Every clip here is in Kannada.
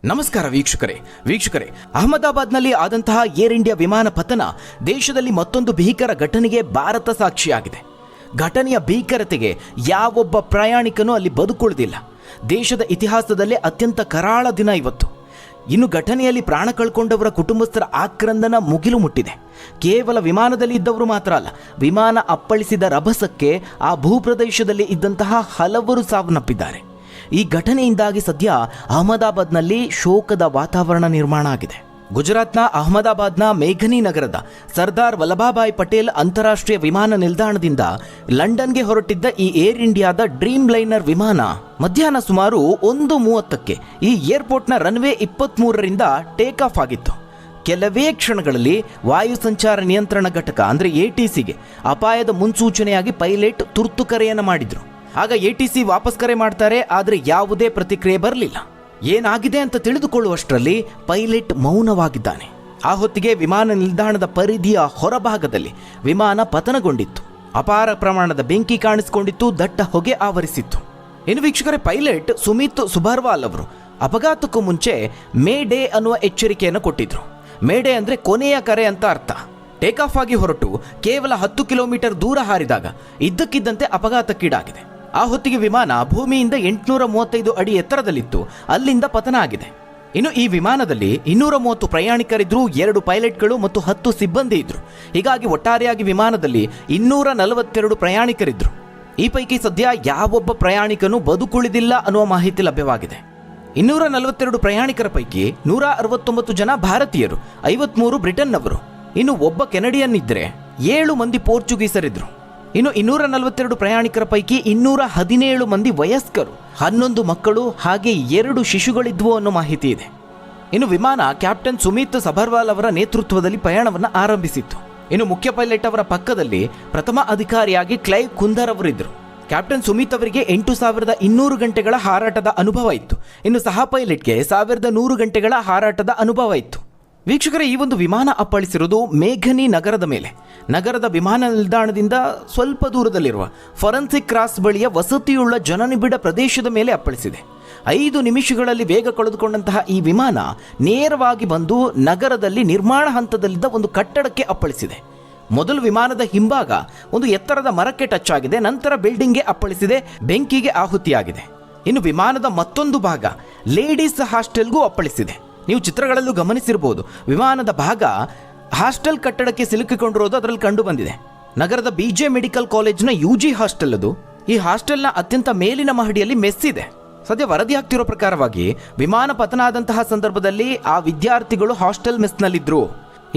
ನಮಸ್ಕಾರ ವೀಕ್ಷಕರೇ, ಅಹಮದಾಬಾದ್ನಲ್ಲಿ ಆದಂತಹ ಏರ್ ಇಂಡಿಯಾ ವಿಮಾನ ಪತನ ದೇಶದಲ್ಲಿ ಮತ್ತೊಂದು ಭೀಕರ ಘಟನೆಗೆ ಭಾರತ ಸಾಕ್ಷಿಯಾಗಿದೆ. ಘಟನೆಯ ಭೀಕರತೆಗೆ ಯಾವೊಬ್ಬ ಪ್ರಯಾಣಿಕನೂ ಅಲ್ಲಿ ಬದುಕುಳಿದಿಲ್ಲ. ದೇಶದ ಇತಿಹಾಸದಲ್ಲೇ ಅತ್ಯಂತ ಕರಾಳ ದಿನ ಇವತ್ತು. ಇನ್ನು ಘಟನೆಯಲ್ಲಿ ಪ್ರಾಣ ಕಳ್ಕೊಂಡವರ ಕುಟುಂಬಸ್ಥರ ಆಕ್ರಂದನ ಮುಗಿಲು ಮುಟ್ಟಿದೆ. ಕೇವಲ ವಿಮಾನದಲ್ಲಿ ಇದ್ದವರು ಮಾತ್ರ ಅಲ್ಲ, ವಿಮಾನ ಅಪ್ಪಳಿಸಿದ ರಭಸಕ್ಕೆ ಆ ಭೂಪ್ರದೇಶದಲ್ಲಿ ಇದ್ದಂತಹ ಹಲವರು ಸಾವನ್ನಪ್ಪಿದ್ದಾರೆ. ಈ ಘಟನೆಯಿಂದಾಗಿ ಸದ್ಯ ಅಹಮದಾಬಾದ್ನಲ್ಲಿ ಶೋಕದ ವಾತಾವರಣ ನಿರ್ಮಾಣ ಆಗಿದೆ. ಗುಜರಾತ್ನ ಅಹಮದಾಬಾದ್ನ ಮೇಘನಿ ನಗರದ ಸರ್ದಾರ್ ವಲ್ಲಭಭಾಯ್ ಪಟೇಲ್ ಅಂತಾರಾಷ್ಟ್ರೀಯ ವಿಮಾನ ನಿಲ್ದಾಣದಿಂದ ಲಂಡನ್ಗೆ ಹೊರಟಿದ್ದ ಈ ಏರ್ ಇಂಡಿಯಾದ ಡ್ರೀಮ್ ಲೈನರ್ ವಿಮಾನ ಮಧ್ಯಾಹ್ನ ಸುಮಾರು 1:30ಕ್ಕೆ ಈ ಏರ್ಪೋರ್ಟ್ನ ರನ್ವೇ 23ರಿಂದ ಟೇಕ್ ಆಫ್ ಆಗಿತ್ತು. ಕೆಲವೇ ಕ್ಷಣಗಳಲ್ಲಿ ವಾಯು ಸಂಚಾರ ನಿಯಂತ್ರಣ ಘಟಕ ಅಂದರೆ ATCಗೆ ಅಪಾಯದ ಮುನ್ಸೂಚನೆಯಾಗಿ ಪೈಲಟ್ ತುರ್ತು ಕರೆಯನ್ನು ಮಾಡಿದ್ರು. ಆಗ ATC ವಾಪಸ್ ಕರೆ ಮಾಡ್ತಾರೆ, ಆದರೆ ಯಾವುದೇ ಪ್ರತಿಕ್ರಿಯೆ ಬರಲಿಲ್ಲ. ಏನಾಗಿದೆ ಅಂತ ತಿಳಿದುಕೊಳ್ಳುವಷ್ಟರಲ್ಲಿ ಪೈಲಟ್ ಮೌನವಾಗಿದ್ದಾನೆ. ಆ ಹೊತ್ತಿಗೆ ವಿಮಾನ ನಿಲ್ದಾಣದ ಪರಿಧಿಯ ಹೊರಭಾಗದಲ್ಲಿ ವಿಮಾನ ಪತನಗೊಂಡಿತ್ತು. ಅಪಾರ ಪ್ರಮಾಣದ ಬೆಂಕಿ ಕಾಣಿಸಿಕೊಂಡಿತ್ತು, ದಟ್ಟ ಹೊಗೆ ಆವರಿಸಿತ್ತು. ಇನ್ನು ವೀಕ್ಷಕರೇ, ಪೈಲಟ್ ಸುಮಿತ್ ಸುಬರ್ವಾಲ್ ಅವರು ಅಪಘಾತಕ್ಕೂ ಮುಂಚೆ ಮೇ ಡೇ ಅನ್ನುವ ಎಚ್ಚರಿಕೆಯನ್ನು ಕೊಟ್ಟಿದ್ರು. ಮೇ ಡೇ ಅಂದರೆ ಕೊನೆಯ ಕರೆ ಅಂತ ಅರ್ಥ. ಟೇಕ್ ಆಫ್ ಆಗಿ ಹೊರಟು ಕೇವಲ 10 ಕಿಲೋಮೀಟರ್ ದೂರ ಹಾರಿದಾಗ ಇದ್ದಕ್ಕಿದ್ದಂತೆ ಅಪಘಾತಕ್ಕೀಡಾಗಿದೆ. ಆ ಹೊತ್ತಿಗೆ ವಿಮಾನ ಭೂಮಿಯಿಂದ 835 ಅಡಿ ಎತ್ತರದಲ್ಲಿತ್ತು. ಅಲ್ಲಿಂದ ಪತನ ಆಗಿದೆ. ಇನ್ನು ಈ ವಿಮಾನದಲ್ಲಿ 230 ಪ್ರಯಾಣಿಕರಿದ್ರು, 2 ಪೈಲಟ್ಗಳು ಮತ್ತು 10 ಸಿಬ್ಬಂದಿ ಇದ್ರು. ಹೀಗಾಗಿ ಒಟ್ಟಾರೆಯಾಗಿ ವಿಮಾನದಲ್ಲಿ 242 ಪ್ರಯಾಣಿಕರಿದ್ರು. ಈ ಪೈಕಿ ಸದ್ಯ ಯಾವೊಬ್ಬ ಪ್ರಯಾಣಿಕನೂ ಬದುಕುಳಿದಿಲ್ಲ ಅನ್ನುವ ಮಾಹಿತಿ ಲಭ್ಯವಾಗಿದೆ. 242 ಪ್ರಯಾಣಿಕರ ಪೈಕಿ 169 ಜನ ಭಾರತೀಯರು, 53 ಬ್ರಿಟನ್ನವರು, ಇನ್ನು ಒಬ್ಬ ಕೆನಡಿಯನ್ ಇದ್ರೆ 7 ಮಂದಿ ಪೋರ್ಚುಗೀಸರಿದ್ರು. ಇನ್ನು 242 ಪ್ರಯಾಣಿಕರ ಪೈಕಿ 217 ಮಂದಿ ವಯಸ್ಕರು, 11 ಮಕ್ಕಳು ಹಾಗೆ 2 ಶಿಶುಗಳಿದ್ವು ಅನ್ನೋ ಮಾಹಿತಿ ಇದೆ. ಇನ್ನು ವಿಮಾನ ಕ್ಯಾಪ್ಟನ್ ಸುಮಿತ್ ಸಬರ್ವಾಲ್ ಅವರ ನೇತೃತ್ವದಲ್ಲಿ ಪ್ರಯಾಣವನ್ನು ಆರಂಭಿಸಿತ್ತು. ಇನ್ನು ಮುಖ್ಯ ಪೈಲಟ್ ಅವರ ಪಕ್ಕದಲ್ಲಿ ಪ್ರಥಮ ಅಧಿಕಾರಿಯಾಗಿ ಕ್ಲೈವ್ ಕುಂದರ್ ಅವರಿದ್ದರು. ಕ್ಯಾಪ್ಟನ್ ಸುಮಿತ್ ಅವರಿಗೆ 8200 ಗಂಟೆಗಳ ಹಾರಾಟದ ಅನುಭವ ಇತ್ತು. ಇನ್ನು ಸಹ ಪೈಲಟ್ಗೆ 1100 ಗಂಟೆಗಳ ಹಾರಾಟದ ಅನುಭವ ಇತ್ತು. ವೀಕ್ಷಕರೇ, ಈ ಒಂದು ವಿಮಾನ ಅಪ್ಪಳಿಸಿರುವುದು ಮೇಘನಿ ನಗರದ ಮೇಲೆ. ನಗರದ ವಿಮಾನ ನಿಲ್ದಾಣದಿಂದ ಸ್ವಲ್ಪ ದೂರದಲ್ಲಿರುವ ಫೊರೆನ್ಸಿಕ್ ಕ್ರಾಸ್ ಬಳಿಯ ವಸತಿಯುಳ್ಳ ಜನನಿಬಿಡ ಪ್ರದೇಶದ ಮೇಲೆ ಅಪ್ಪಳಿಸಿದೆ. 5 ನಿಮಿಷಗಳಲ್ಲಿ ವೇಗ ಕಳೆದುಕೊಂಡಂತಹ ಈ ವಿಮಾನ ನೇರವಾಗಿ ಬಂದು ನಗರದಲ್ಲಿ ನಿರ್ಮಾಣ ಹಂತದಲ್ಲಿದ್ದ ಒಂದು ಕಟ್ಟಡಕ್ಕೆ ಅಪ್ಪಳಿಸಿದೆ. ಮೊದಲು ವಿಮಾನದ ಹಿಂಭಾಗ ಒಂದು ಎತ್ತರದ ಮರಕ್ಕೆ ಟಚ್ ಆಗಿದೆ, ನಂತರ ಬಿಲ್ಡಿಂಗ್ಗೆ ಅಪ್ಪಳಿಸಿದೆ, ಬೆಂಕಿಗೆ ಆಹುತಿಯಾಗಿದೆ. ಇನ್ನು ವಿಮಾನದ ಮತ್ತೊಂದು ಭಾಗ ಲೇಡೀಸ್ ಹಾಸ್ಟೆಲ್ಗೂ ಅಪ್ಪಳಿಸಿದೆ. ನೀವು ಚಿತ್ರಗಳಲ್ಲೂ ಗಮನಿಸಿರಬಹುದು, ವಿಮಾನದ ಭಾಗ ಹಾಸ್ಟೆಲ್ ಕಟ್ಟಡಕ್ಕೆ ಸಿಲುಕಿಕೊಂಡಿರೋದು ಅದರಲ್ಲಿ ಕಂಡು ಬಂದಿದೆ. ನಗರದ BJ ಮೆಡಿಕಲ್ ಕಾಲೇಜ್ನ UG ಹಾಸ್ಟೆಲ್ ಅದು. ಈ ಹಾಸ್ಟೆಲ್ನ ಅತ್ಯಂತ ಮೇಲಿನ ಮಹಡಿಯಲ್ಲಿ ಮೆಸ್ ಇದೆ. ಸದ್ಯ ವರದಿ ಆಗ್ತಿರೋ ಪ್ರಕಾರವಾಗಿ ವಿಮಾನ ಪತನ ಆದಂತಹ ಸಂದರ್ಭದಲ್ಲಿ ಆ ವಿದ್ಯಾರ್ಥಿಗಳು ಹಾಸ್ಟೆಲ್ ಮೆಸ್ನಲ್ಲಿದ್ದರು.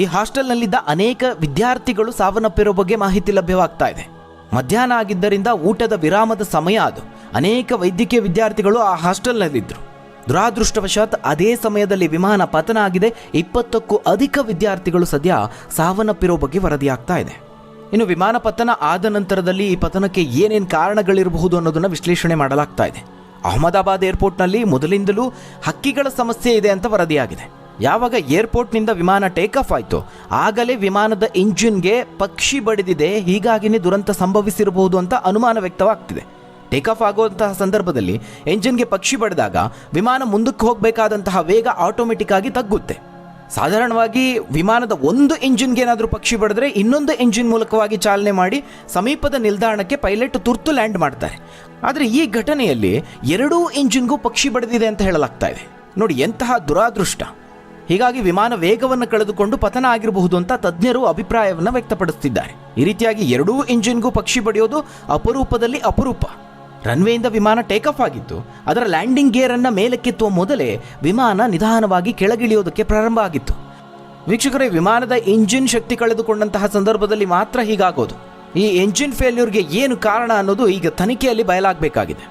ಈ ಹಾಸ್ಟೆಲ್ನಲ್ಲಿದ್ದ ಅನೇಕ ವಿದ್ಯಾರ್ಥಿಗಳು ಸಾವನ್ನಪ್ಪಿರೋ ಬಗ್ಗೆ ಮಾಹಿತಿ ಲಭ್ಯವಾಗ್ತಾ ಇದೆ. ಮಧ್ಯಾಹ್ನ ಆಗಿದ್ದರಿಂದ ಊಟದ ವಿರಾಮದ ಸಮಯ ಅದು. ಅನೇಕ ವೈದ್ಯಕೀಯ ವಿದ್ಯಾರ್ಥಿಗಳು ಆ ಹಾಸ್ಟೆಲ್ನಲ್ಲಿದ್ದರು. ದುರಾದೃಷ್ಟವಶಾತ್ ಅದೇ ಸಮಯದಲ್ಲಿ ವಿಮಾನ ಪತನ ಆಗಿದೆ. 20ಕ್ಕೂ ಅಧಿಕ ವಿದ್ಯಾರ್ಥಿಗಳು ಸದ್ಯ ಸಾವನ್ನಪ್ಪಿರೋ ಬಗ್ಗೆ ವರದಿಯಾಗ್ತಾ ಇದೆ. ಇನ್ನು ವಿಮಾನ ಪತನ ಆದ ನಂತರದಲ್ಲಿ ಈ ಪತನಕ್ಕೆ ಏನೇನು ಕಾರಣಗಳಿರಬಹುದು ಅನ್ನೋದನ್ನು ವಿಶ್ಲೇಷಣೆ ಮಾಡಲಾಗ್ತಾ ಇದೆ. ಅಹಮದಾಬಾದ್ ಏರ್ಪೋರ್ಟ್ನಲ್ಲಿ ಮೊದಲಿಂದಲೂ ಹಕ್ಕಿಗಳ ಸಮಸ್ಯೆ ಇದೆ ಅಂತ ವರದಿಯಾಗಿದೆ. ಯಾವಾಗ ಏರ್ಪೋರ್ಟ್ನಿಂದ ವಿಮಾನ ಟೇಕ್ ಆಫ್ ಆಯಿತು ಆಗಲೇ ವಿಮಾನದ ಇಂಜಿನ್ಗೆ ಪಕ್ಷಿ ಬಡಿದಿದೆ, ಹೀಗಾಗಿನೇ ದುರಂತ ಸಂಭವಿಸಿರಬಹುದು ಅಂತ ಅನುಮಾನ ವ್ಯಕ್ತವಾಗ್ತಿದೆ. ಟೇಕ್ ಆಫ್ ಆಗುವಂತಹ ಸಂದರ್ಭದಲ್ಲಿ ಎಂಜಿನ್ಗೆ ಪಕ್ಷಿ ಬಡಿದಾಗ ವಿಮಾನ ಮುಂದಕ್ಕೆ ಹೋಗಬೇಕಾದಂತಹ ವೇಗ ಆಟೋಮೆಟಿಕ್ ಆಗಿ ತಗ್ಗುತ್ತೆ. ಸಾಧಾರಣವಾಗಿ ವಿಮಾನದ ಒಂದು ಇಂಜಿನ್ಗೆ ಏನಾದರೂ ಪಕ್ಷಿ ಬಡಿದ್ರೆ ಇನ್ನೊಂದು ಇಂಜಿನ್ ಮೂಲಕವಾಗಿ ಚಾಲನೆ ಮಾಡಿ ಸಮೀಪದ ನಿಲ್ದಾಣಕ್ಕೆ ಪೈಲಟ್ ತುರ್ತು ಲ್ಯಾಂಡ್ ಮಾಡ್ತಾರೆ. ಆದರೆ ಈ ಘಟನೆಯಲ್ಲಿ 2 ಇಂಜಿನ್ಗೂ ಪಕ್ಷಿ ಬಡಿದಿದೆ ಅಂತ ಹೇಳಲಾಗ್ತಾ ಇದೆ. ನೋಡಿ ಎಂತಹ ದುರಾದೃಷ್ಟ. ಹೀಗಾಗಿ ವಿಮಾನ ವೇಗವನ್ನು ಕಳೆದುಕೊಂಡು ಪತನ ಆಗಿರಬಹುದು ಅಂತ ತಜ್ಞರು ಅಭಿಪ್ರಾಯವನ್ನು ವ್ಯಕ್ತಪಡಿಸುತ್ತಿದ್ದಾರೆ. ಈ ರೀತಿಯಾಗಿ 2 ಇಂಜಿನ್ಗೂ ಪಕ್ಷಿ ಬಡಿಯೋದು ಅಪರೂಪದಲ್ಲಿ ಅಪರೂಪ. ರನ್ವೇಯಿಂದ ವಿಮಾನ ಟೇಕ್ ಆಫ್ ಆಗಿತ್ತು. ಅದರ ಲ್ಯಾಂಡಿಂಗ್ ಗೇರ್ ಅನ್ನು ಮೇಲಕ್ಕೆತ್ತುವ ಮೊದಲೇ ವಿಮಾನ ನಿಧಾನವಾಗಿ ಕೆಳಗಿಳಿಯೋದಕ್ಕೆ ಪ್ರಾರಂಭ ಆಗಿತ್ತು. ವೀಕ್ಷಕರೇ, ವಿಮಾನದ ಇಂಜಿನ್ ಶಕ್ತಿ ಕಳೆದುಕೊಂಡಂತಹ ಸಂದರ್ಭದಲ್ಲಿ ಮಾತ್ರ ಹೀಗಾಗೋದು. ಈ ಎಂಜಿನ್ ಫೇಲ್ಯೂರ್ಗೆ ಏನು ಕಾರಣ ಅನ್ನೋದು ಈಗ ತನಿಖೆಯಲ್ಲಿ ಬಯಲಾಗಬೇಕಾಗಿದೆ.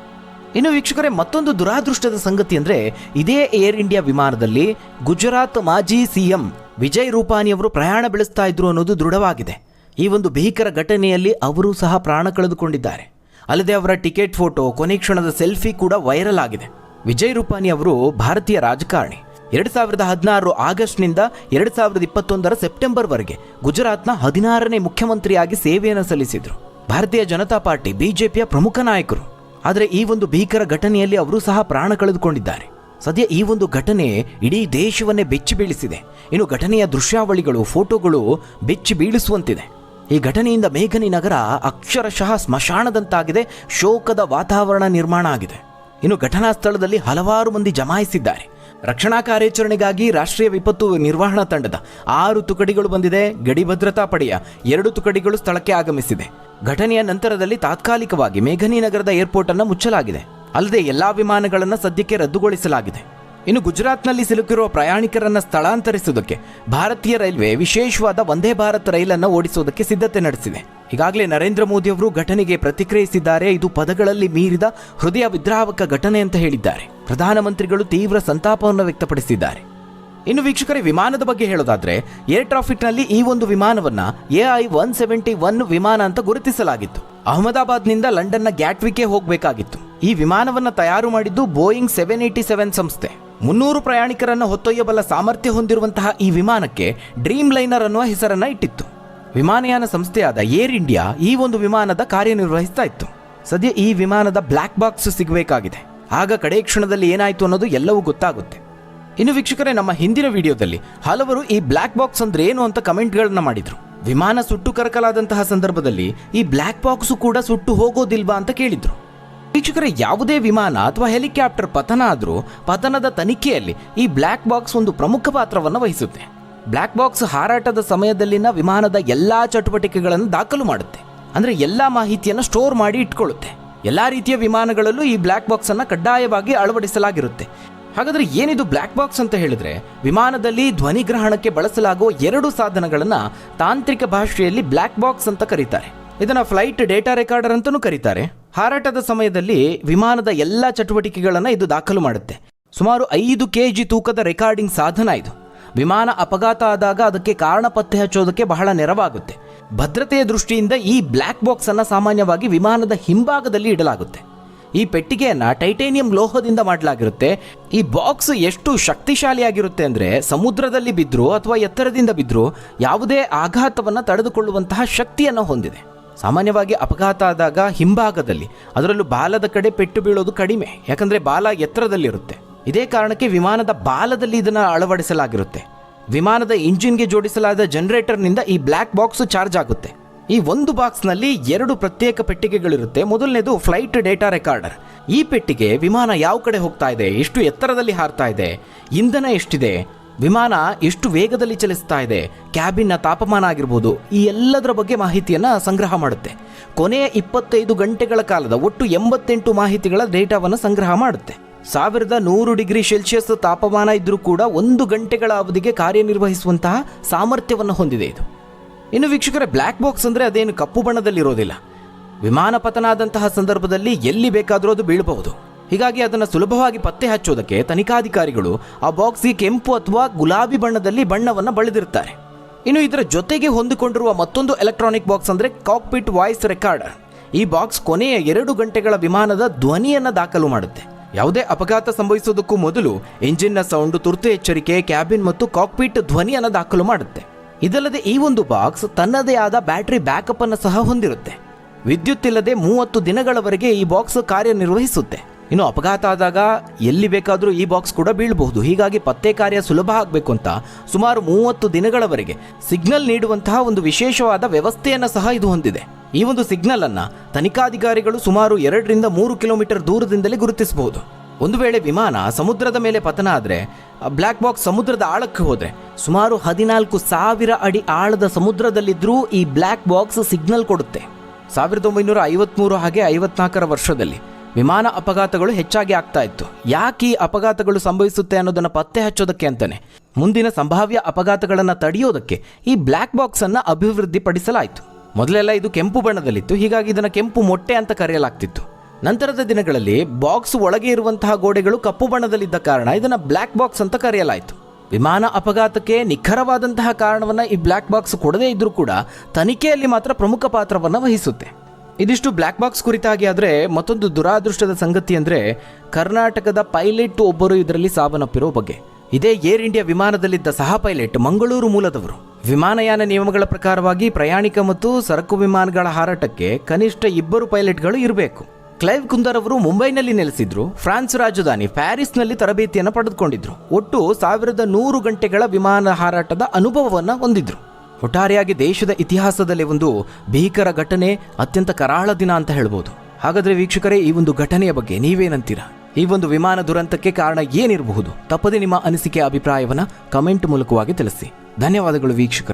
ಇನ್ನು ವೀಕ್ಷಕರೇ, ಮತ್ತೊಂದು ದುರಾದೃಷ್ಟದ ಸಂಗತಿ ಅಂದರೆ ಇದೇ ಏರ್ ಇಂಡಿಯಾ ವಿಮಾನದಲ್ಲಿ ಗುಜರಾತ್ ಮಾಜಿ CM ವಿಜಯ್ ರೂಪಾನಿ ಅವರು ಪ್ರಯಾಣ ಬೆಳೆಸ್ತಾ ಇದ್ರು ಅನ್ನೋದು ದೃಢವಾಗಿದೆ. ಈ ಒಂದು ಭೀಕರ ಘಟನೆಯಲ್ಲಿ ಅವರು ಸಹ ಪ್ರಾಣ ಕಳೆದುಕೊಂಡಿದ್ದಾರೆ. ಅಲ್ಲದೆ ಅವರ ಟಿಕೆಟ್ ಫೋಟೋ, ಕೊನೆ ಕ್ಷಣದ ಸೆಲ್ಫಿ ಕೂಡ ವೈರಲ್ ಆಗಿದೆ. ವಿಜಯ್ ರೂಪಾನಿ ಅವರು ಭಾರತೀಯ ರಾಜಕಾರಣಿ. 2016 ಆಗಸ್ಟ್ನಿಂದ 2021 ಸೆಪ್ಟೆಂಬರ್ವರೆಗೆ ಗುಜರಾತ್ನ 16ನೇ ಮುಖ್ಯಮಂತ್ರಿಯಾಗಿ ಸೇವೆಯನ್ನು ಸಲ್ಲಿಸಿದರು. ಭಾರತೀಯ ಜನತಾ ಪಾರ್ಟಿ BJPಯ ಪ್ರಮುಖ ನಾಯಕರು. ಆದರೆ ಈ ಒಂದು ಭೀಕರ ಘಟನೆಯಲ್ಲಿ ಅವರು ಸಹ ಪ್ರಾಣ ಕಳೆದುಕೊಂಡಿದ್ದಾರೆ. ಸದ್ಯ ಈ ಒಂದು ಘಟನೆ ಇಡೀ ದೇಶವನ್ನೇ ಬೆಚ್ಚಿ ಬೀಳಿಸಿದೆ. ಇನ್ನು ಘಟನೆಯ ದೃಶ್ಯಾವಳಿಗಳು, ಫೋಟೋಗಳು ಬೆಚ್ಚಿ ಬೀಳಿಸುವಂತಿದೆ. ಈ ಘಟನೆಯಿಂದ ಮೇಘನಿ ನಗರ ಅಕ್ಷರಶಃ ಸ್ಮಶಾನದಂತಾಗಿದೆ. ಶೋಕದ ವಾತಾವರಣ ನಿರ್ಮಾಣ ಆಗಿದೆ. ಇನ್ನು ಘಟನಾ ಸ್ಥಳದಲ್ಲಿ ಹಲವಾರು ಮಂದಿ ಜಮಾಯಿಸಿದ್ದಾರೆ. ರಕ್ಷಣಾ ಕಾರ್ಯಾಚರಣೆಗಾಗಿ ರಾಷ್ಟ್ರೀಯ ವಿಪತ್ತು ನಿರ್ವಹಣಾ ತಂಡದ 6 ತುಕಡಿಗಳು ಬಂದಿದೆ. ಗಡಿ ಭದ್ರತಾ ಪಡೆಯ 2 ತುಕಡಿಗಳು ಸ್ಥಳಕ್ಕೆ ಆಗಮಿಸಿದೆ. ಘಟನೆಯ ನಂತರದಲ್ಲಿ ತಾತ್ಕಾಲಿಕವಾಗಿ ಮೇಘನಿ ನಗರದ ಏರ್ಪೋರ್ಟ್ ಅನ್ನು ಮುಚ್ಚಲಾಗಿದೆ. ಅಲ್ಲದೆ ಎಲ್ಲಾ ವಿಮಾನಗಳನ್ನು ಸದ್ಯಕ್ಕೆ ರದ್ದುಗೊಳಿಸಲಾಗಿದೆ. ಇನ್ನು ಗುಜರಾತ್ನಲ್ಲಿ ಸಿಲುಕಿರುವ ಪ್ರಯಾಣಿಕರನ್ನು ಸ್ಥಳಾಂತರಿಸುವುದಕ್ಕೆ ಭಾರತೀಯ ರೈಲ್ವೆ ವಿಶೇಷವಾದ ವಂದೇ ಭಾರತ್ ರೈಲನ್ನು ಓಡಿಸುವುದಕ್ಕೆ ಸಿದ್ಧತೆ ನಡೆಸಿದೆ. ಈಗಾಗಲೇ ನರೇಂದ್ರ ಮೋದಿ ಅವರು ಘಟನೆಗೆ ಪ್ರತಿಕ್ರಿಯಿಸಿದ್ದಾರೆ. ಇದು ಪದಗಳಲ್ಲಿ ಮೀರಿದ ಹೃದಯ ವಿದ್ರಾವಕ ಘಟನೆ ಅಂತ ಹೇಳಿದ್ದಾರೆ. ಪ್ರಧಾನಮಂತ್ರಿಗಳು ತೀವ್ರ ಸಂತಾಪವನ್ನು ವ್ಯಕ್ತಪಡಿಸಿದ್ದಾರೆ. ಇನ್ನು ವೀಕ್ಷಕರೇ, ವಿಮಾನದ ಬಗ್ಗೆ ಹೇಳೋದಾದ್ರೆ, ಏರ್ ಟ್ರಾಫಿಕ್ನಲ್ಲಿ ಈ ಒಂದು ವಿಮಾನವನ್ನ AI-171 ವಿಮಾನ ಅಂತ ಗುರುತಿಸಲಾಗಿತ್ತು. ಅಹಮದಾಬಾದ್ನಿಂದ ಲಂಡನ್ನ ಗ್ಯಾಟ್ವಿಕ್ಗೆ ಹೋಗಬೇಕಾಗಿತ್ತು. ಈ ವಿಮಾನವನ್ನ ತಯಾರು ಮಾಡಿದ್ದು ಬೋಯಿಂಗ್ 787 ಸಂಸ್ಥೆ. 300 ಪ್ರಯಾಣಿಕರನ್ನು ಹೊತ್ತೊಯ್ಯಬಲ್ಲ ಸಾಮರ್ಥ್ಯ ಹೊಂದಿರುವಂತಹ ಈ ವಿಮಾನಕ್ಕೆ ಡ್ರೀಮ್ ಲೈನರ್ ಅನ್ನುವ ಹೆಸರನ್ನ ಇಟ್ಟಿತ್ತು. ವಿಮಾನಯಾನ ಸಂಸ್ಥೆಯಾದ ಏರ್ ಇಂಡಿಯಾ ಈ ಒಂದು ವಿಮಾನದ ಕಾರ್ಯನಿರ್ವಹಿಸ್ತಾ ಇತ್ತು. ಸದ್ಯ ಈ ವಿಮಾನದ ಬ್ಲ್ಯಾಕ್ ಬಾಕ್ಸ್ ಸಿಗಬೇಕಾಗಿದೆ. ಆಗ ಕಡೆ ಕ್ಷಣದಲ್ಲಿ ಏನಾಯ್ತು ಅನ್ನೋದು ಎಲ್ಲವೂ ಗೊತ್ತಾಗುತ್ತೆ. ಇನ್ನು ವೀಕ್ಷಕರೇ, ನಮ್ಮ ಹಿಂದಿನ ವಿಡಿಯೋದಲ್ಲಿ ಹಲವರು ಈ ಬ್ಲ್ಯಾಕ್ ಬಾಕ್ಸ್ ಅಂದ್ರೆ ಏನು ಅಂತ ಕಮೆಂಟ್ಗಳನ್ನ ಮಾಡಿದ್ರು. ವಿಮಾನ ಸುಟ್ಟು ಕರಕಲಾದಂತಹ ಸಂದರ್ಭದಲ್ಲಿ ಈ ಬ್ಲ್ಯಾಕ್ ಬಾಕ್ಸ್ ಕೂಡ ಸುಟ್ಟು ಹೋಗೋದಿಲ್ವಾ ಅಂತ ಕೇಳಿದ್ರು. ವೀಕ್ಷಕರೇ, ಯಾವುದೇ ವಿಮಾನ ಅಥವಾ ಹೆಲಿಕಾಪ್ಟರ್ ಪತನ ಆದರೂ ಪತನದ ತನಿಖೆಯಲ್ಲಿ ಈ ಬ್ಲ್ಯಾಕ್ ಬಾಕ್ಸ್ ಒಂದು ಪ್ರಮುಖ ಪಾತ್ರವನ್ನು ವಹಿಸುತ್ತೆ. ಬ್ಲ್ಯಾಕ್ ಬಾಕ್ಸ್ ಹಾರಾಟದ ಸಮಯದಲ್ಲಿನ ವಿಮಾನದ ಎಲ್ಲಾ ಚಟುವಟಿಕೆಗಳನ್ನು ದಾಖಲು ಮಾಡುತ್ತೆ. ಅಂದ್ರೆ ಎಲ್ಲಾ ಮಾಹಿತಿಯನ್ನು ಸ್ಟೋರ್ ಮಾಡಿ ಇಟ್ಕೊಳ್ಳುತ್ತೆ. ಎಲ್ಲಾ ರೀತಿಯ ವಿಮಾನಗಳಲ್ಲೂ ಈ ಬ್ಲ್ಯಾಕ್ ಬಾಕ್ಸ್ ಅನ್ನ ಕಡ್ಡಾಯವಾಗಿ ಅಳವಡಿಸಲಾಗಿರುತ್ತೆ. ಹಾಗಾದ್ರೆ ಏನಿದು ಬ್ಲ್ಯಾಕ್ ಬಾಕ್ಸ್ ಅಂತ ಹೇಳಿದ್ರೆ, ವಿಮಾನದಲ್ಲಿ ಧ್ವನಿಗ್ರಹಣಕ್ಕೆ ಬಳಸಲಾಗುವ 2 ಸಾಧನಗಳನ್ನ ತಾಂತ್ರಿಕ ಭಾಷೆಯಲ್ಲಿ ಬ್ಲ್ಯಾಕ್ ಬಾಕ್ಸ್ ಅಂತ ಕರೀತಾರೆ. ಇದನ್ನ ಫ್ಲೈಟ್ ಡೇಟಾ ರೆಕಾರ್ಡರ್ ಅಂತಲೂ ಕರೀತಾರೆ. ಹಾರಾಟದ ಸಮಯದಲ್ಲಿ ವಿಮಾನದ ಎಲ್ಲ ಚಟುವಟಿಕೆಗಳನ್ನು ಇದು ದಾಖಲು ಮಾಡುತ್ತೆ. ಸುಮಾರು 5 kg ತೂಕದ ರೆಕಾರ್ಡಿಂಗ್ ಸಾಧನ ಇದು. ವಿಮಾನ ಅಪಘಾತ ಆದಾಗ ಅದಕ್ಕೆ ಕಾರಣ ಪತ್ತೆ ಹಚ್ಚೋದಕ್ಕೆ ಬಹಳ ನೆರವಾಗುತ್ತೆ. ಭದ್ರತೆಯ ದೃಷ್ಟಿಯಿಂದ ಈ ಬ್ಲ್ಯಾಕ್ ಬಾಕ್ಸ್ ಅನ್ನ ಸಾಮಾನ್ಯವಾಗಿ ವಿಮಾನದ ಹಿಂಭಾಗದಲ್ಲಿ ಇಡಲಾಗುತ್ತೆ. ಈ ಪೆಟ್ಟಿಗೆಯನ್ನ ಟೈಟೇನಿಯಂ ಲೋಹದಿಂದ ಮಾಡಲಾಗಿರುತ್ತೆ. ಈ ಬಾಕ್ಸ್ ಎಷ್ಟು ಶಕ್ತಿಶಾಲಿಯಾಗಿರುತ್ತೆ ಅಂದ್ರೆ, ಸಮುದ್ರದಲ್ಲಿ ಬಿದ್ದರೂ ಅಥವಾ ಎತ್ತರದಿಂದ ಬಿದ್ದರೂ ಯಾವುದೇ ಆಘಾತವನ್ನು ತಡೆದುಕೊಳ್ಳುವಂತಹ ಶಕ್ತಿಯನ್ನು ಹೊಂದಿದೆ. ಸಾಮಾನ್ಯವಾಗಿ ಅಪಘಾತ ಆದಾಗ ಹಿಂಭಾಗದಲ್ಲಿ, ಅದರಲ್ಲೂ ಬಾಲದ ಕಡೆ ಪೆಟ್ಟು ಬೀಳೋದು ಕಡಿಮೆ, ಯಾಕಂದ್ರೆ ಬಾಲ ಎತ್ತರದಲ್ಲಿರುತ್ತೆ. ಇದೇ ಕಾರಣಕ್ಕೆ ವಿಮಾನದ ಬಾಲದಲ್ಲಿ ಇದನ್ನು ಅಳವಡಿಸಲಾಗಿರುತ್ತೆ. ವಿಮಾನದ ಇಂಜಿನ್ಗೆ ಜೋಡಿಸಲಾದ ಜನರೇಟರ್ನಿಂದ ಈ ಬ್ಲ್ಯಾಕ್ ಬಾಕ್ಸ್ ಚಾರ್ಜ್ ಆಗುತ್ತೆ. ಈ ಒಂದು ಬಾಕ್ಸ್ನಲ್ಲಿ 2 ಪ್ರತ್ಯೇಕ ಪೆಟ್ಟಿಗೆಗಳಿರುತ್ತೆ. ಮೊದಲನೇದು ಫ್ಲೈಟ್ ಡೇಟಾ ರೆಕಾರ್ಡರ್. ಈ ಪೆಟ್ಟಿಗೆ ವಿಮಾನ ಯಾವ ಕಡೆ ಹೋಗ್ತಾ ಇದೆ, ಎಷ್ಟು ಎತ್ತರದಲ್ಲಿ ಹಾರ್ತಾ ಇದೆ, ಇಂಧನ ಎಷ್ಟಿದೆ, ವಿಮಾನ ಎಷ್ಟು ವೇಗದಲ್ಲಿ ಚಲಿಸ್ತಾ ಇದೆ, ಕ್ಯಾಬಿನ್ನ ತಾಪಮಾನ ಆಗಿರ್ಬೋದು, ಈ ಎಲ್ಲದರ ಬಗ್ಗೆ ಮಾಹಿತಿಯನ್ನು ಸಂಗ್ರಹ ಮಾಡುತ್ತೆ. ಕೊನೆಯ 25 ಗಂಟೆಗಳ ಕಾಲದ ಒಟ್ಟು 88 ಮಾಹಿತಿಗಳ ಡೇಟಾವನ್ನು ಸಂಗ್ರಹ ಮಾಡುತ್ತೆ. 1100 ಡಿಗ್ರಿ ಸೆಲ್ಸಿಯಸ್ ತಾಪಮಾನ ಇದ್ರೂ ಕೂಡ 1 ಗಂಟೆಗಳ ಅವಧಿಗೆ ಕಾರ್ಯನಿರ್ವಹಿಸುವಂತಹ ಸಾಮರ್ಥ್ಯವನ್ನು ಹೊಂದಿದೆ ಇದು. ಇನ್ನು ವೀಕ್ಷಕರೇ, ಬ್ಲ್ಯಾಕ್ ಬಾಕ್ಸ್ ಅಂದರೆ ಅದೇನು ಕಪ್ಪು ಬಣ್ಣದಲ್ಲಿರೋದಿಲ್ಲ. ವಿಮಾನ ಪತನ ಆದಂತಹ ಸಂದರ್ಭದಲ್ಲಿ ಎಲ್ಲಿ ಬೇಕಾದರೂ ಅದು ಬೀಳಬಹುದು. ಹೀಗಾಗಿ ಅದನ್ನು ಸುಲಭವಾಗಿ ಪತ್ತೆ ಹಚ್ಚೋದಕ್ಕೆ ತನಿಖಾಧಿಕಾರಿಗಳು ಆ ಬಾಕ್ಸ್ಗೆ ಕೆಂಪು ಅಥವಾ ಗುಲಾಬಿ ಬಣ್ಣದಲ್ಲಿ ಬಣ್ಣವನ್ನು ಬಳಿದಿರ್ತಾರೆ. ಇನ್ನು ಇದರ ಜೊತೆಗೆ ಹೊಂದಿಕೊಂಡಿರುವ ಮತ್ತೊಂದು ಎಲೆಕ್ಟ್ರಾನಿಕ್ ಬಾಕ್ಸ್ ಅಂದರೆ ಕಾಕ್ಪಿಟ್ ವಾಯ್ಸ್ ರೆಕಾರ್ಡರ್. ಈ ಬಾಕ್ಸ್ ಕೊನೆಯ 2 ಗಂಟೆಗಳ ವಿಮಾನದ ಧ್ವನಿಯನ್ನು ದಾಖಲು ಮಾಡುತ್ತೆ. ಯಾವುದೇ ಅಪಘಾತ ಸಂಭವಿಸುವುದಕ್ಕೂ ಮೊದಲು ಇಂಜಿನ್ನ ಸೌಂಡ್, ತುರ್ತು ಎಚ್ಚರಿಕೆ, ಕ್ಯಾಬಿನ್ ಮತ್ತು ಕಾಕ್ಪಿಟ್ ಧ್ವನಿಯನ್ನು ದಾಖಲು ಮಾಡುತ್ತೆ. ಇದಲ್ಲದೆ ಈ ಒಂದು ಬಾಕ್ಸ್ ತನ್ನದೇ ಆದ ಬ್ಯಾಟರಿ ಬ್ಯಾಕಪ್ ಅನ್ನು ಸಹ ಹೊಂದಿರುತ್ತೆ. ವಿದ್ಯುತ್ ಇಲ್ಲದೆ 30 ದಿನಗಳವರೆಗೆ ಈ ಬಾಕ್ಸ್ ಕಾರ್ಯನಿರ್ವಹಿಸುತ್ತೆ. ಇನ್ನು ಅಪಘಾತ ಆದಾಗ ಎಲ್ಲಿ ಬೇಕಾದರೂ ಈ ಬಾಕ್ಸ್ ಕೂಡ ಬೀಳಬಹುದು. ಹೀಗಾಗಿ ಪತ್ತೆ ಕಾರ್ಯ ಸುಲಭ ಆಗಬೇಕು ಅಂತ ಸುಮಾರು 30 ದಿನಗಳವರೆಗೆ ಸಿಗ್ನಲ್ ನೀಡುವಂತಹ ಒಂದು ವಿಶೇಷವಾದ ವ್ಯವಸ್ಥೆಯನ್ನು ಸಹ ಇದು ಹೊಂದಿದೆ. ಈ ಒಂದು ಸಿಗ್ನಲ್ ಅನ್ನ ತನಿಖಾಧಿಕಾರಿಗಳು ಸುಮಾರು 2 ರಿಂದ 3 ಕಿಲೋಮೀಟರ್ ದೂರದಿಂದಲೇ ಗುರುತಿಸಬಹುದು. ಒಂದು ವೇಳೆ ವಿಮಾನ ಸಮುದ್ರದ ಮೇಲೆ ಪತನ ಆದರೆ, ಬ್ಲ್ಯಾಕ್ ಬಾಕ್ಸ್ ಸಮುದ್ರದ ಆಳಕ್ಕೆ ಹೋದರೆ, ಸುಮಾರು 14,000 ಅಡಿ ಆಳದ ಸಮುದ್ರದಲ್ಲಿದ್ದರೂ ಈ ಬ್ಲ್ಯಾಕ್ ಬಾಕ್ಸ್ ಸಿಗ್ನಲ್ ಕೊಡುತ್ತೆ. 1953 ಹಾಗೆ 54ರ ವರ್ಷದಲ್ಲಿ ವಿಮಾನ ಅಪಘಾತಗಳು ಹೆಚ್ಚಾಗಿ ಆಗ್ತಾ ಇತ್ತು. ಯಾಕೆ ಈ ಅಪಘಾತಗಳು ಸಂಭವಿಸುತ್ತೆ ಅನ್ನೋದನ್ನು ಪತ್ತೆ ಹಚ್ಚೋದಕ್ಕೆ ಅಂತಾನೆ ಮುಂದಿನ ಸಂಭಾವ್ಯ ಅಪಘಾತಗಳನ್ನು ತಡೆಯೋದಕ್ಕೆ ಈ ಬ್ಲ್ಯಾಕ್ ಬಾಕ್ಸ್ ಅನ್ನು ಅಭಿವೃದ್ಧಿಪಡಿಸಲಾಯಿತು. ಮೊದಲೆಲ್ಲ ಇದು ಕೆಂಪು ಬಣ್ಣದಲ್ಲಿತ್ತು, ಹೀಗಾಗಿ ಇದನ್ನು ಕೆಂಪು ಮೊಟ್ಟೆ ಅಂತ ಕರೆಯಲಾಗ್ತಿತ್ತು. ನಂತರದ ದಿನಗಳಲ್ಲಿ ಬಾಕ್ಸ್ ಒಳಗೆ ಇರುವಂತಹ ಗೋಡೆಗಳು ಕಪ್ಪು ಬಣ್ಣದಲ್ಲಿದ್ದ ಕಾರಣ ಇದನ್ನು ಬ್ಲ್ಯಾಕ್ ಬಾಕ್ಸ್ ಅಂತ ಕರೆಯಲಾಯಿತು. ವಿಮಾನ ಅಪಘಾತಕ್ಕೆ ನಿಖರವಾದಂತಹ ಕಾರಣವನ್ನು ಈ ಬ್ಲ್ಯಾಕ್ ಬಾಕ್ಸ್ ಕೊಡದೇ ಇದ್ರೂ ಕೂಡ ತನಿಖೆಯಲ್ಲಿ ಮಾತ್ರ ಪ್ರಮುಖ ಪಾತ್ರವನ್ನು ವಹಿಸುತ್ತೆ. ಇದಿಷ್ಟು ಬ್ಲ್ಯಾಕ್ ಬಾಕ್ಸ್ ಕುರಿತಾಗಿ. ಆದರೆ ಮತ್ತೊಂದು ದುರಾದೃಷ್ಟದ ಸಂಗತಿ ಅಂದರೆ, ಕರ್ನಾಟಕದ ಪೈಲಟ್ ಒಬ್ಬರು ಇದರಲ್ಲಿ ಸಾವನ್ನಪ್ಪಿರೋ ಬಗ್ಗೆ. ಇದೇ ಏರ್ ಇಂಡಿಯಾ ವಿಮಾನದಲ್ಲಿದ್ದ ಸಹ ಪೈಲಟ್ ಮಂಗಳೂರು ಮೂಲದವರು. ವಿಮಾನಯಾನ ನಿಯಮಗಳ ಪ್ರಕಾರವಾಗಿ ಪ್ರಯಾಣಿಕ ಮತ್ತು ಸರಕು ವಿಮಾನಗಳ ಹಾರಾಟಕ್ಕೆ ಕನಿಷ್ಠ 2 ಪೈಲಟ್ಗಳು ಇರಬೇಕು. ಕ್ಲೈವ್ ಕುಂದರ್ ಅವರು ಮುಂಬೈನಲ್ಲಿ ನೆಲೆಸಿದ್ರು. ಫ್ರಾನ್ಸ್ ರಾಜಧಾನಿ ಪ್ಯಾರಿಸ್ನಲ್ಲಿ ತರಬೇತಿಯನ್ನು ಪಡೆದುಕೊಂಡಿದ್ರು. ಒಟ್ಟು 1100 ಗಂಟೆಗಳ ವಿಮಾನ ಹಾರಾಟದ ಅನುಭವವನ್ನು ಹೊಂದಿದ್ರು. ಒಟ್ಟಾರೆಯಾಗಿ ದೇಶದ ಇತಿಹಾಸದಲ್ಲಿ ಒಂದು ಭೀಕರ ಘಟನೆ, ಅತ್ಯಂತ ಕರಾಳ ದಿನ ಅಂತ ಹೇಳ್ಬೋದು. ಹಾಗಾದ್ರೆ ವೀಕ್ಷಕರೇ, ಈ ಒಂದು ಘಟನೆಯ ಬಗ್ಗೆ ನೀವೇನಂತೀರಾ? ಈ ಒಂದು ವಿಮಾನ ದುರಂತಕ್ಕೆ ಕಾರಣ ಏನಿರಬಹುದು? ತಪ್ಪದೆ ನಿಮ್ಮ ಅನಿಸಿಕೆ, ಅಭಿಪ್ರಾಯವನ್ನ ಕಮೆಂಟ್ ಮೂಲಕವಾಗಿ ತಿಳಿಸಿ. ಧನ್ಯವಾದಗಳು ವೀಕ್ಷಕರು.